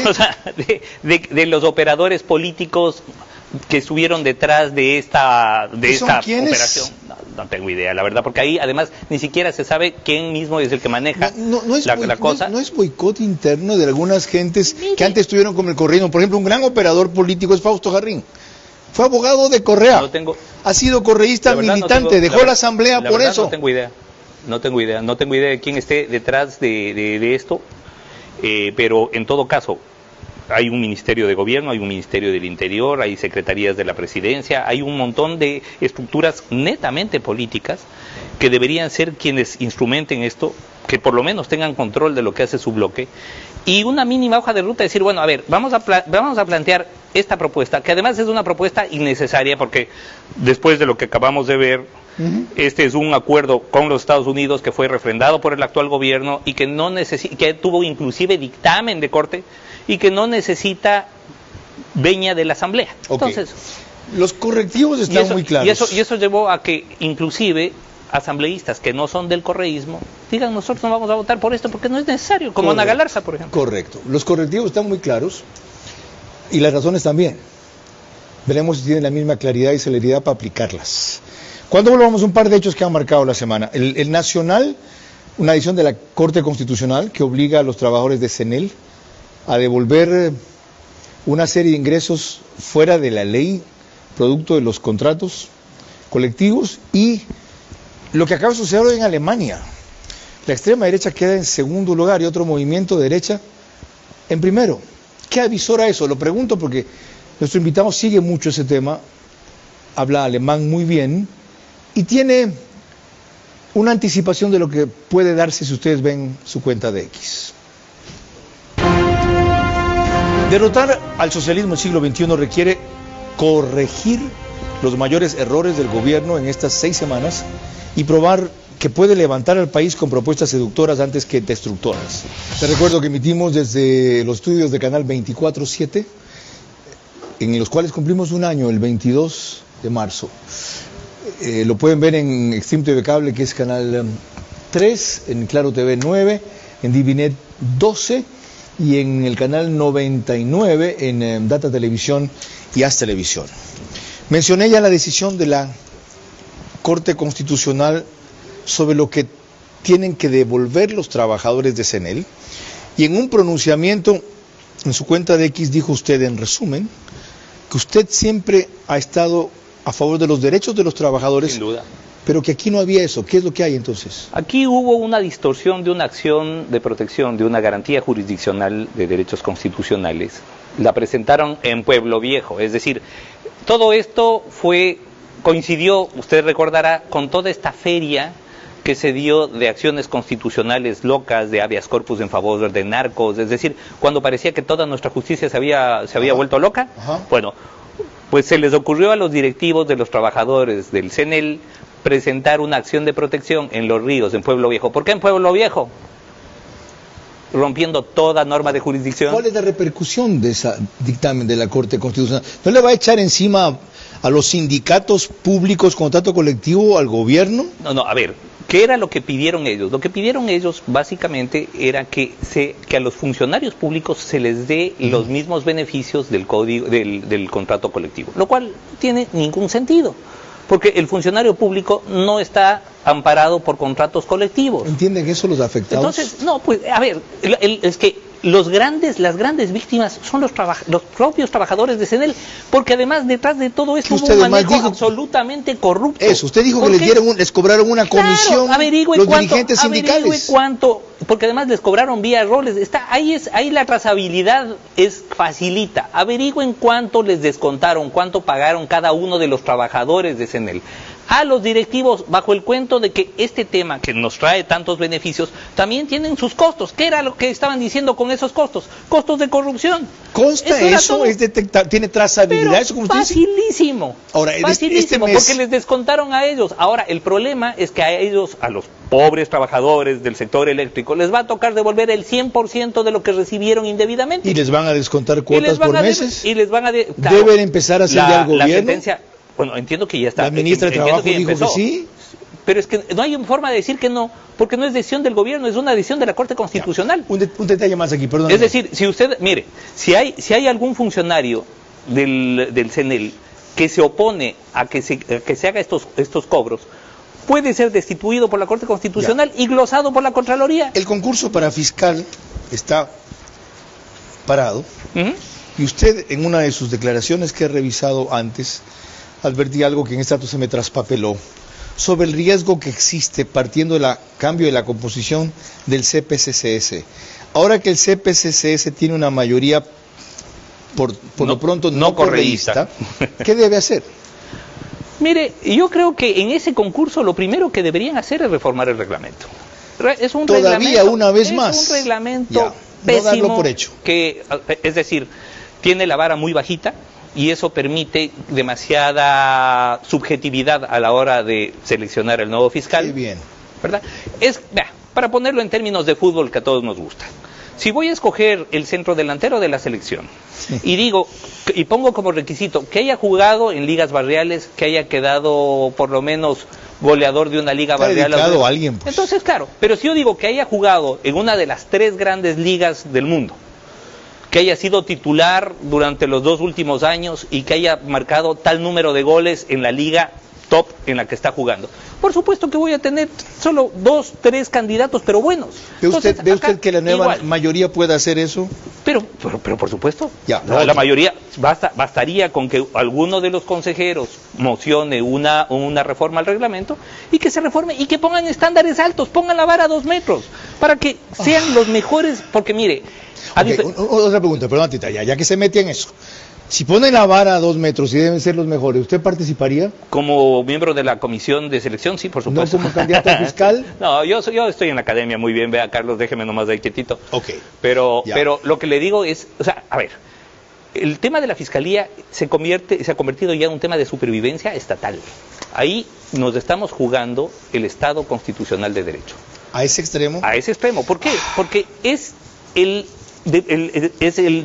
O sea, de los operadores políticos que estuvieron detrás de esta operación. No tengo idea, la verdad, porque ahí además ni siquiera se sabe quién mismo es el que maneja la cosa. ¿No es boicot interno de algunas gentes que antes estuvieron con el correísmo? Por ejemplo, un gran operador político es Fausto Jarrín. Fue abogado de Correa. Ha sido correísta militante, dejó la asamblea por eso. No tengo idea de quién esté detrás de esto, pero en todo caso, hay un ministerio de gobierno, hay un ministerio del interior, hay secretarías de la presidencia, hay un montón de estructuras netamente políticas que deberían ser quienes instrumenten esto, que por lo menos tengan control de lo que hace su bloque, y una mínima hoja de ruta, decir, bueno, a ver, vamos a plantear esta propuesta, que además es una propuesta innecesaria, porque después de lo que acabamos de ver, este es un acuerdo con los Estados Unidos que fue refrendado por el actual gobierno y que que tuvo inclusive dictamen de corte y que no necesita veña de la Asamblea. Entonces, los correctivos están muy claros. Y eso llevó a que inclusive asambleístas que no son del correísmo digan, nosotros no vamos a votar por esto porque no es necesario, como Ana Galarza, por ejemplo. Correcto. Los correctivos están muy claros y las razones también. Veremos si tienen la misma claridad y celeridad para aplicarlas. Cuando volvamos, un par de hechos que han marcado la semana. El Nacional, una decisión de la Corte Constitucional que obliga a los trabajadores de CENEL a devolver una serie de ingresos fuera de la ley, producto de los contratos colectivos, y lo que acaba de suceder hoy en Alemania. La extrema derecha queda en segundo lugar y otro movimiento de derecha en primero. ¿Qué avisora eso? Lo pregunto porque nuestro invitado sigue mucho ese tema, habla alemán muy bien y tiene una anticipación de lo que puede darse si ustedes ven su cuenta de X. Derrotar al socialismo del siglo XXI requiere corregir los mayores errores del gobierno en estas 6 semanas y probar que puede levantar al país con propuestas seductoras antes que destructoras. Les recuerdo que emitimos desde los estudios de Canal 24/7, en los cuales cumplimos un año, el 22 de marzo. Lo pueden ver en Extreme TV Cable, que es Canal 3, en Claro TV 9, en Divinet 12 y en el Canal 99 en Data Televisión y Haz Televisión. Mencioné ya la decisión de la Corte Constitucional sobre lo que tienen que devolver los trabajadores de CENEL, y en un pronunciamiento en su cuenta de X dijo usted, en resumen, que usted siempre ha estado a favor de los derechos de los trabajadores, sin duda, Pero que aquí no había eso. ¿Qué es lo que hay entonces? Aquí hubo una distorsión de una acción de protección, de una garantía jurisdiccional de derechos constitucionales. La presentaron en Pueblo Viejo, es decir, todo esto coincidió, usted recordará, con toda esta feria que se dio de acciones constitucionales locas, de habeas corpus en favor de narcos, es decir, cuando parecía que toda nuestra justicia se había vuelto loca. Bueno, pues se les ocurrió a los directivos de los trabajadores del CNEL presentar una acción de protección en Los Ríos, en Pueblo Viejo. ¿Por qué en Pueblo Viejo? Rompiendo toda norma de jurisdicción. ¿Cuál es la repercusión de ese dictamen de la Corte Constitucional? ¿No le va a echar encima a los sindicatos públicos contrato colectivo, al gobierno? No, a ver, ¿qué era lo que pidieron ellos? Lo que pidieron ellos básicamente era que a los funcionarios públicos se les dé los mismos beneficios del contrato colectivo, lo cual no tiene ningún sentido, porque el funcionario público no está amparado por contratos colectivos. ¿Entienden eso los afectados? Entonces, no, pues, a ver, es que las grandes víctimas son los propios trabajadores de CNEL, porque además detrás de todo esto hubo un manejo absolutamente corrupto. Eso, usted dijo que les cobraron una comisión los dirigentes sindicales. Porque además les cobraron vía roles. Ahí la trazabilidad es facilita. Averigüen cuánto les descontaron, cuánto pagaron cada uno de los trabajadores de CNEL a los directivos, bajo el cuento de que este tema que nos trae tantos beneficios también tienen sus costos. ¿Qué era lo que estaban diciendo con esos costos? Costos de corrupción. ¿Consta eso? ¿Es detectar? ¿Tiene trazabilidad? Pero eso como usted facilísimo. Dice? Ahora, facilísimo, porque les descontaron a ellos. Ahora, el problema es que a los pobres trabajadores del sector eléctrico, les va a tocar devolver el 100% de lo que recibieron indebidamente. ¿Y les van a descontar cuotas por meses? Y les van a ¿Deben empezar a hacer al gobierno? La sentencia, bueno, entiendo que ya está. La ministra de Trabajo dijo que sí. Pero es que no hay forma de decir que no, porque no es decisión del gobierno, es una decisión de la Corte Constitucional. Un detalle más aquí, perdón. Es decir, si usted, mire, si hay algún funcionario del CNEL que se opone a que se haga estos cobros, puede ser destituido por la Corte Constitucional y glosado por la Contraloría. El concurso para fiscal está parado, y usted en una de sus declaraciones que he revisado antes, advertí algo que en este dato se me traspapeló, sobre el riesgo que existe partiendo del cambio de la composición del CPCCS. Ahora que el CPCCS tiene una mayoría, por lo pronto, no correísta, ¿qué debe hacer? Mire, yo creo que en ese concurso lo primero que deberían hacer es reformar el reglamento. Es un Todavía una vez más. Es un reglamento pésimo, no darlo por hecho. Es decir, tiene la vara muy bajita, y eso permite demasiada subjetividad a la hora de seleccionar el nuevo fiscal. Qué bien. ¿Verdad? Para ponerlo en términos de fútbol que a todos nos gusta. Si voy a escoger el centro delantero de la selección y pongo como requisito que haya jugado en ligas barriales, que haya quedado por lo menos goleador de una liga barrial. A alguien, pues. Entonces, claro, pero si yo digo que haya jugado en una de las 3 grandes ligas del mundo, que haya sido titular durante los 2 últimos años y que haya marcado tal número de goles en la liga top en la que está jugando. Por supuesto que voy a tener solo 2, 3 candidatos, pero buenos. ¿Ve usted que la nueva mayoría pueda hacer eso? Pero por supuesto, la mayoría, bastaría con que alguno de los consejeros mocione una reforma al reglamento y que se reforme y que pongan estándares altos, pongan la vara a 2 metros, para que sean los mejores, porque mire... Otra pregunta, perdón, Tita, ya que se mete en eso. Si ponen la vara a 2 metros y deben ser los mejores, ¿usted participaría? Como miembro de la comisión de selección, sí, por supuesto. ¿No como candidato a fiscal? No, yo estoy en la academia muy bien, vea, Carlos, déjeme nomás ahí quietito. Ok. Pero lo que le digo es, a ver, el tema de la fiscalía se ha convertido ya en un tema de supervivencia estatal. Ahí nos estamos jugando el Estado constitucional de derecho. ¿A ese extremo? A ese extremo. ¿Por qué? Porque es el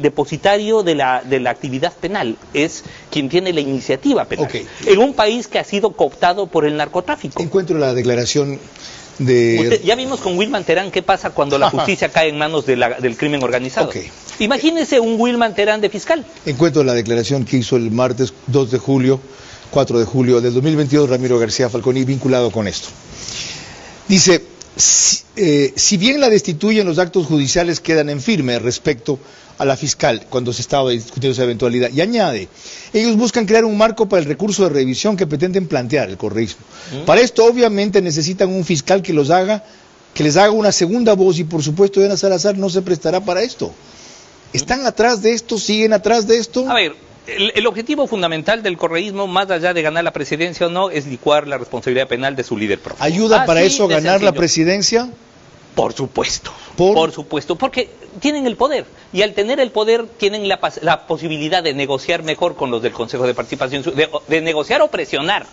depositario de la actividad penal, es quien tiene la iniciativa penal, en un país que ha sido cooptado por el narcotráfico. Encuentro la declaración de... Ya vimos con Wilman Terán qué pasa cuando la justicia cae en manos del crimen organizado. Imagínese un Wilman Terán de fiscal. Encuentro la declaración que hizo el martes 4 de julio del 2022 Ramiro García Falconi vinculado con esto. Dice: si bien la destituyen, los actos judiciales quedan en firme respecto a la fiscal cuando se estaba discutiendo esa eventualidad. Y añade, ellos buscan crear un marco para el recurso de revisión que pretenden plantear el correísmo. Para esto obviamente necesitan un fiscal que les haga una segunda voz, y por supuesto Diana Salazar no se prestará para esto. ¿Están atrás de esto? ¿Siguen atrás de esto? A ver, el objetivo fundamental del correísmo, más allá de ganar la presidencia o no, es licuar la responsabilidad penal de su líder propio. ¿Ayuda para eso ganar la presidencia? Por supuesto, por supuesto, porque tienen el poder, y al tener el poder tienen la posibilidad de negociar mejor con los del Consejo de Participación, de negociar o presionar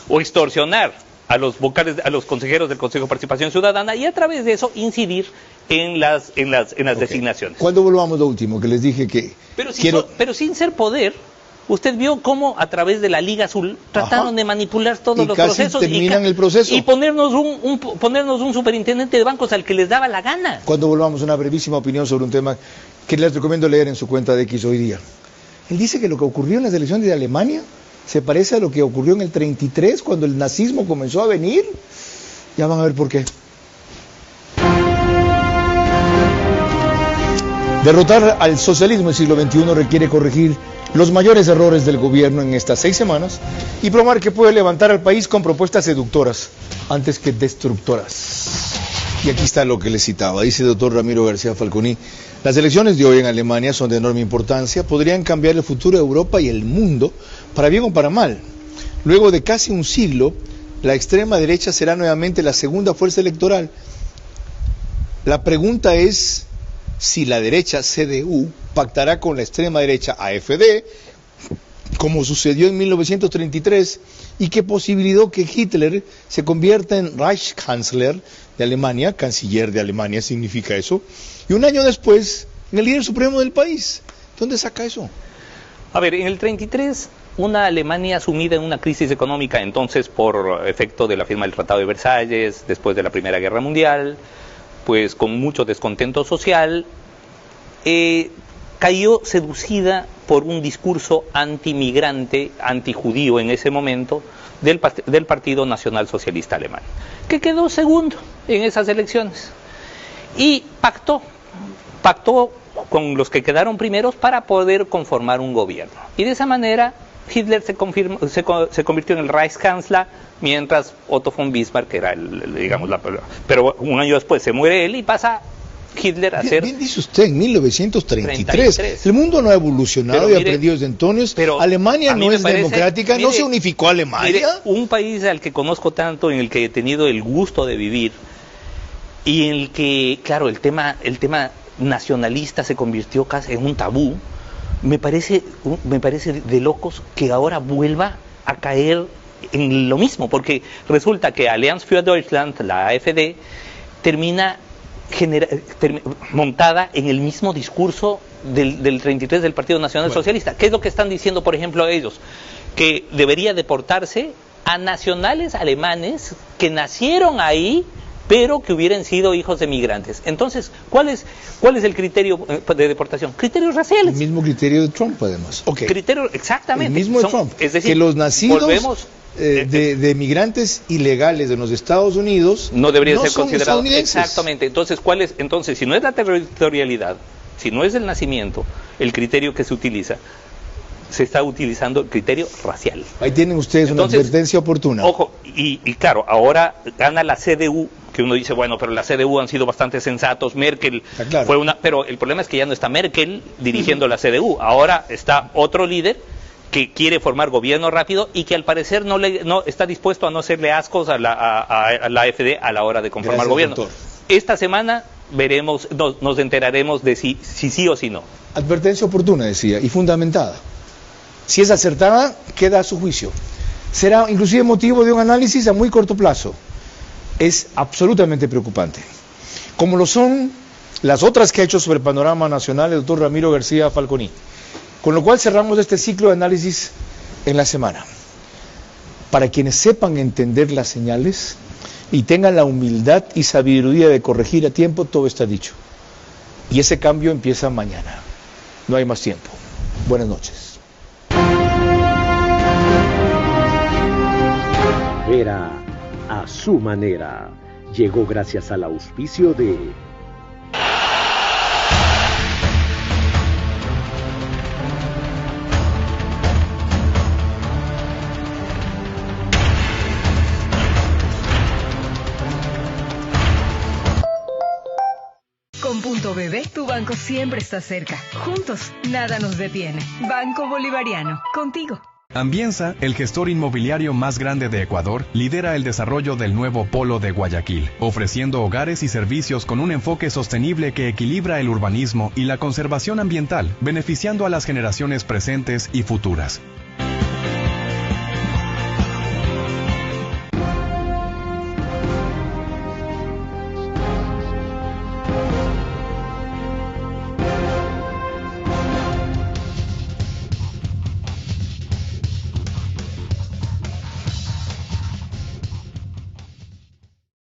o extorsionar a los vocales, a los consejeros del Consejo de Participación Ciudadana, y a través de eso incidir en las designaciones. ¿Cuándo volvamos lo último que les dije que pero sin ser poder? Usted vio cómo a través de la Liga Azul trataron de manipular todos los procesos terminan el proceso y ponernos un superintendente de bancos al que les daba la gana. Cuando volvamos, una brevísima opinión sobre un tema que les recomiendo leer en su cuenta de X hoy día. Él dice que lo que ocurrió en las elecciones de Alemania se parece a lo que ocurrió en el 33 cuando el nazismo comenzó a venir. Ya van a ver por qué. Derrotar al socialismo del siglo XXI requiere corregir los mayores errores del gobierno en estas 6 semanas y probar que puede levantar al país con propuestas seductoras antes que destructoras. Y aquí está lo que les citaba, dice el doctor Ramiro García Falconi: las elecciones de hoy en Alemania son de enorme importancia, podrían cambiar el futuro de Europa y el mundo, para bien o para mal. Luego de casi un siglo, la extrema derecha será nuevamente la segunda fuerza electoral. La pregunta es si la derecha CDU pactará con la extrema derecha AfD, como sucedió en 1933, y qué posibilidad que Hitler se convierta en Reichskanzler de Alemania, canciller de Alemania significa eso, y un año después en el líder supremo del país. ¿Dónde saca eso? A ver, en el 33, una Alemania sumida en una crisis económica, entonces por efecto de la firma del Tratado de Versalles, después de la Primera Guerra Mundial, pues con mucho descontento social, cayó seducida por un discurso antimigrante, antijudío en ese momento, del Partido Nacional Socialista Alemán, que quedó segundo en esas elecciones, y pactó con los que quedaron primeros para poder conformar un gobierno. Y de esa manera Hitler se convirtió en el Reichskanzler, mientras Otto von Bismarck era pero un año después se muere él y pasa Hitler a ser... Bien dice usted, en 1933. El mundo no ha evolucionado y ha aprendido desde entonces. Pero Alemania no es democrática, no se unificó Alemania. Mire, un país al que conozco tanto, en el que he tenido el gusto de vivir, y en el que, claro, el tema nacionalista se convirtió casi en un tabú. Me parece de locos que ahora vuelva a caer en lo mismo, porque resulta que Allianz für Deutschland, la AfD, termina montada en el mismo discurso del 33 del Partido Nacional Socialista. ¿Qué es lo que están diciendo, por ejemplo, ellos? Que debería deportarse a nacionales alemanes que nacieron ahí, pero que hubieran sido hijos de migrantes. Entonces, ¿cuál es el criterio de deportación? Criterios raciales. El mismo criterio de Trump, además. Exactamente. El mismo de Trump. Es decir, que los nacidos de migrantes ilegales de los Estados Unidos no deberían ser son considerados. Exactamente. Entonces, si no es la territorialidad, si no es el nacimiento, el criterio que se utiliza, se está utilizando el criterio racial. Ahí tienen ustedes una advertencia oportuna. Ojo, y claro, ahora gana la CDU, que uno dice, bueno, pero la CDU han sido bastante sensatos, Merkel fue pero el problema es que ya no está Merkel dirigiendo la CDU, ahora está otro líder que quiere formar gobierno rápido y que al parecer no está dispuesto a no hacerle ascos a la AfD a la hora de conformar gobierno. Doctor. Esta semana veremos, nos enteraremos de si sí o si no. Advertencia oportuna, decía, y fundamentada. Si es acertada, queda a su juicio. Será inclusive motivo de un análisis a muy corto plazo. Es absolutamente preocupante. Como lo son las otras que ha hecho sobre el panorama nacional el doctor Ramiro García Falconi. Con lo cual cerramos este ciclo de análisis en la semana. Para quienes sepan entender las señales y tengan la humildad y sabiduría de corregir a tiempo, todo está dicho. Y ese cambio empieza mañana. No hay más tiempo. Buenas noches. Era a su manera. llegó gracias al auspicio de Con Punto BB, tu banco siempre está cerca. Juntos, nada nos detiene. Banco Bolivariano, contigo. Ambienza, el gestor inmobiliario más grande de Ecuador, lidera el desarrollo del nuevo polo de Guayaquil, ofreciendo hogares y servicios con un enfoque sostenible que equilibra el urbanismo y la conservación ambiental, beneficiando a las generaciones presentes y futuras.